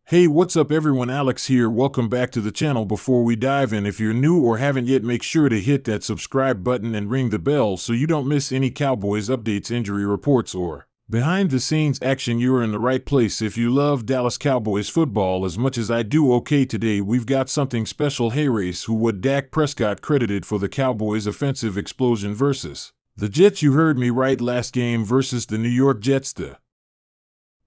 Hey, what's up everyone, Alex here. Welcome back to the channel. Before we dive in, if you're new or haven't yet, make sure to hit that subscribe button and ring the bell so you don't miss any Cowboys updates, injury reports, or behind the scenes action. You're in the right place if you love Dallas Cowboys football as much as I do. Okay, today we've got something special. Hey race, who would Dak Prescott credited for the Cowboys offensive explosion versus the Jets? You heard me right, last game versus the New York Jets. The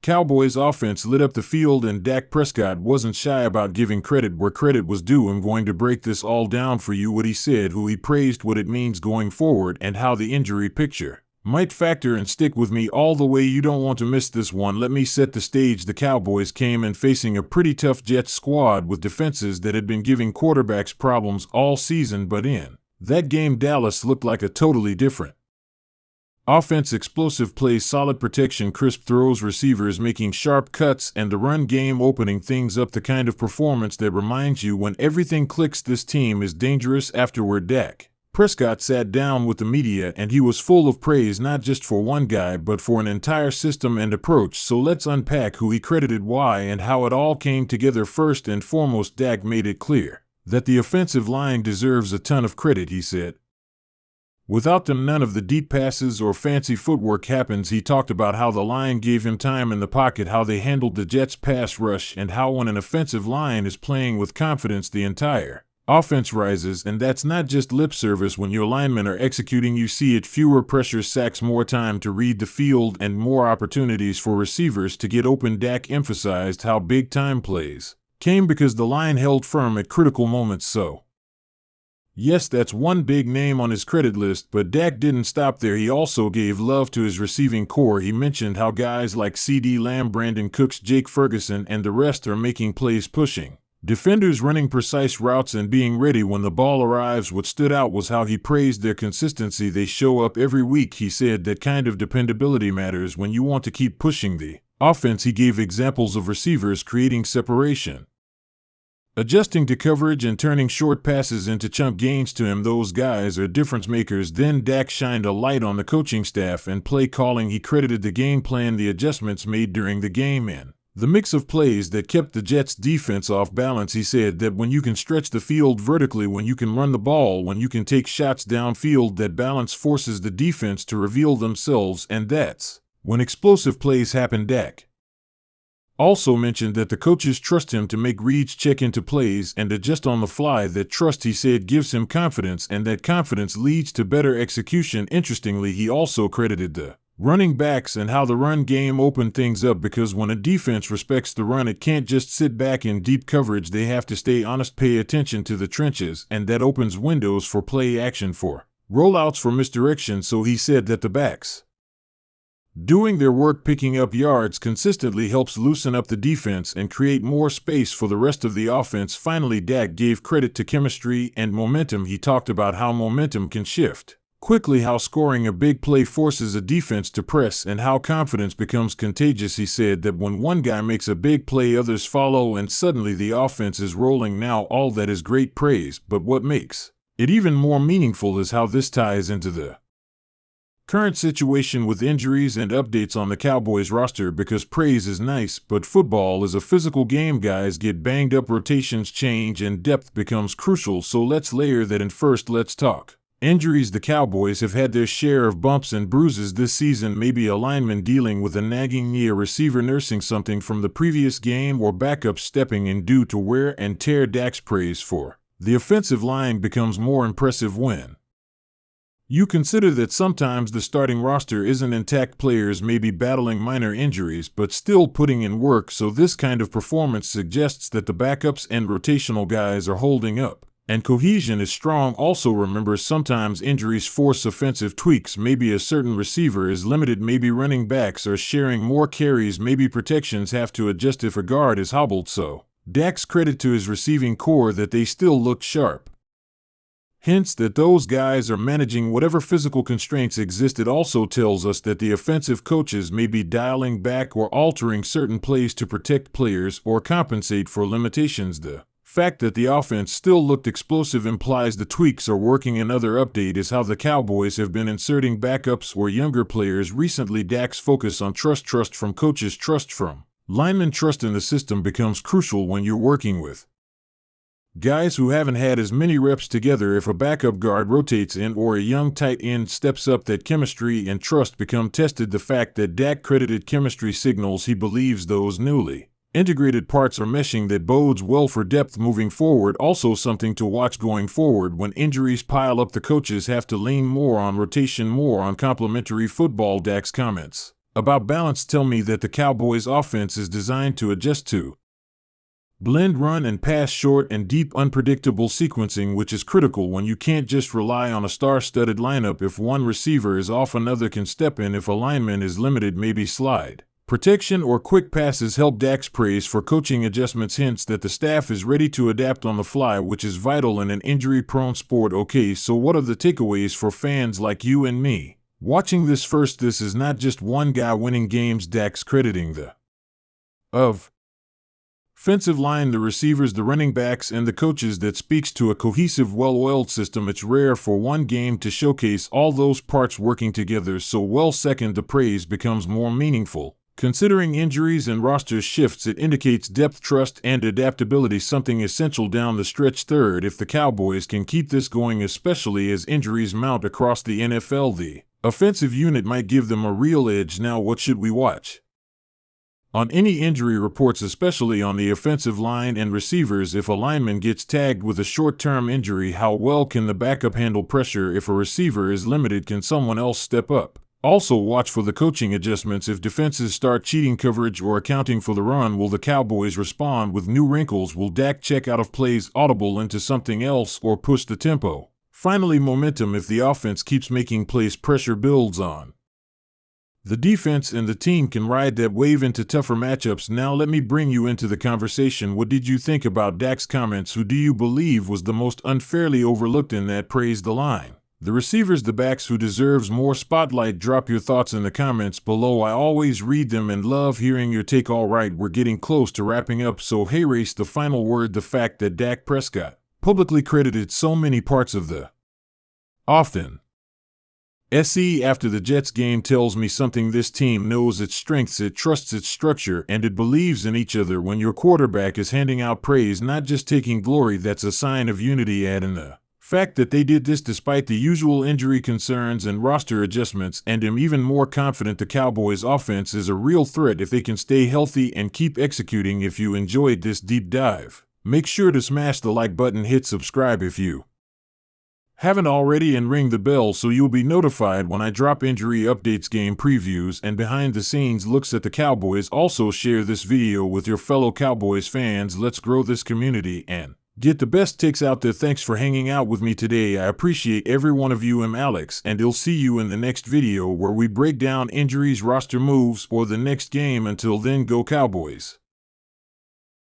Cowboys offense lit up the field and Dak Prescott wasn't shy about giving credit where credit was due. I'm going to break this all down for you, what he said, who he praised, what it means going forward, and how the injury picture might factor and stick with me all the way. You don't want to miss this one. Let me set the stage. The Cowboys came in facing a pretty tough Jets squad with defenses that had been giving quarterbacks problems all season, but in that game Dallas looked like a totally different offense. Explosive plays, solid protection, crisp throws, receivers making sharp cuts, and the run game opening things up. The kind of performance that reminds you when everything clicks, this team is dangerous. Afterward, Dak Prescott sat down with the media and he was full of praise, not just for one guy but for an entire system and approach. So let's unpack who he credited, why, and how it all came together. First and foremost, Dak made it clear that the offensive line deserves a ton of credit. He said, "Without them, none of the deep passes or fancy footwork happens." He talked about how the line gave him time in the pocket, how they handled the Jets' pass rush, and how when an offensive line is playing with confidence, the entire offense rises. And that's not just lip service. When your linemen are executing, you see it. Fewer pressure sacks, more time to read the field, and more opportunities for receivers to get open. Dak emphasized how big-time plays came because the line held firm at critical moments. So yes, that's one big name on his credit list, but Dak didn't stop there. He also gave love to his receiving core. He mentioned how guys like CeeDee Lamb, Brandon Cooks, Jake Ferguson, and the rest are making plays, pushing defenders, running precise routes, and being ready when the ball arrives. What stood out was how he praised their consistency. They show up every week. He said that kind of dependability matters when you want to keep pushing the offense. He gave examples of receivers creating separation, adjusting to coverage, and turning short passes into chunk gains. To him, those guys are difference makers. Then Dak shined a light on the coaching staff and play calling. He credited the game plan, the adjustments made during the game, and the mix of plays that kept the Jets' defense off balance. He said that when you can stretch the field vertically, when you can run the ball, when you can take shots downfield, that balance forces the defense to reveal themselves, and that's when explosive plays happen. Dak also mentioned that the coaches trust him to make reads, check into plays, and adjust on the fly. That trust, he said, gives him confidence, and that confidence leads to better execution. Interestingly, he also credited the running backs and how the run game opened things up, because when a defense respects the run, it can't just sit back in deep coverage. They have to stay honest, pay attention to the trenches, and that opens windows for play action, for rollouts, for misdirection. So he said that the backs doing their work, picking up yards consistently, helps loosen up the defense and create more space for the rest of the offense. Finally, Dak gave credit to chemistry and momentum. He talked about how momentum can shift quickly, how scoring a big play forces a defense to press, and how confidence becomes contagious. He said that when one guy makes a big play, others follow, and suddenly the offense is rolling. Now, all that is great praise, but what makes it even more meaningful is how this ties into the current situation with injuries and updates on the Cowboys roster, because praise is nice, but football is a physical game. Guys get banged up, rotations change, and depth becomes crucial. So let's layer that in. First, let's talk injuries. The Cowboys have had their share of bumps and bruises this season. Maybe a lineman dealing with a nagging knee, a receiver nursing something from the previous game, or backups stepping in due to wear and tear. Dak's praise for the offensive line becomes more impressive when you consider that sometimes the starting roster isn't intact. Players may be battling minor injuries but still putting in work. So this kind of performance suggests that the backups and rotational guys are holding up, and cohesion is strong. Also remember, sometimes injuries force offensive tweaks. Maybe a certain receiver is limited, maybe running backs are sharing more carries, maybe protections have to adjust if a guard is hobbled. So Dak's credit to his receiving core that they still look sharp, hence that those guys are managing whatever physical constraints exist. It also tells us that the offensive coaches may be dialing back or altering certain plays to protect players or compensate for limitations. The fact that the offense still looked explosive implies the tweaks are working. Another update is how the Cowboys have been inserting backups or younger players recently. Dak's focus on trust from coaches, trust from Lineman trust in the system becomes crucial when you're working with guys who haven't had as many reps together. If a backup guard rotates in or a young tight end steps up, that chemistry and trust become tested. The fact that Dak credited chemistry signals he believes those newly integrated parts are meshing. That bodes well for depth moving forward. Also something to watch going forward: when injuries pile up, the coaches have to lean more on rotation, more on complementary football. Dak's comments about balance tell me that the Cowboys' offense is designed to adjust to blend run and pass, short and deep, unpredictable sequencing, which is critical when you can't just rely on a star-studded lineup. If one receiver is off, another can step in. If a lineman is limited, maybe slide protection or quick passes help. Dak's praise for coaching adjustments hints that the staff is ready to adapt on the fly, which is vital in an injury-prone sport. Okay, so what are the takeaways for fans like you and me watching this? First, this is not just one guy winning games. Dak's crediting the offensive line, the receivers, the running backs, and the coaches. That speaks to a cohesive, well-oiled system. It's rare for one game to showcase all those parts working together so well. Second, the praise becomes more meaningful considering injuries and roster shifts. It indicates depth, trust, and adaptability, something essential down the stretch. Third, if the Cowboys can keep this going, especially as injuries mount across the NFL, the offensive unit might give them a real edge. Now, what should we watch on any injury reports, especially on the offensive line and receivers? If a lineman gets tagged with a short-term injury, how well can the backup handle pressure? If a receiver is limited, can someone else step up? Also, watch for the coaching adjustments. If defenses start cheating coverage or accounting for the run, will the Cowboys respond with new wrinkles? Will Dak check out of plays, audible into something else, or push the tempo? Finally, momentum. If the offense keeps making plays, pressure builds on the defense, and the team can ride that wave into tougher matchups. Now let me bring you into the conversation. What did you think about Dak's comments? Who do you believe was the most unfairly overlooked in that praise? The line, the receivers, the backs? Who deserves more spotlight? Drop your thoughts in the comments below. I always read them and love hearing your take. Alright, we're getting close to wrapping up, so hey race, the final word. The fact that Dak Prescott publicly credited so many parts of the offense after the Jets game tells me something. This team knows its strengths, it trusts its structure, and it believes in each other. When your quarterback is handing out praise, not just taking glory, that's a sign of unity. Add in the fact that they did this despite the usual injury concerns and roster adjustments, and I'm even more confident the Cowboys' offense is a real threat if they can stay healthy and keep executing. If you enjoyed this deep dive, make sure to smash the like button, hit subscribe if you haven't already, and ring the bell so you'll be notified when I drop injury updates, game previews, and behind-the-scenes looks at the Cowboys. Also, share this video with your fellow Cowboys fans. Let's grow this community and get the best takes out there. Thanks for hanging out with me today. I appreciate every one of you. I'm Alex, and I'll see you in the next video where we break down injuries, roster moves, or the next game. Until then, go Cowboys.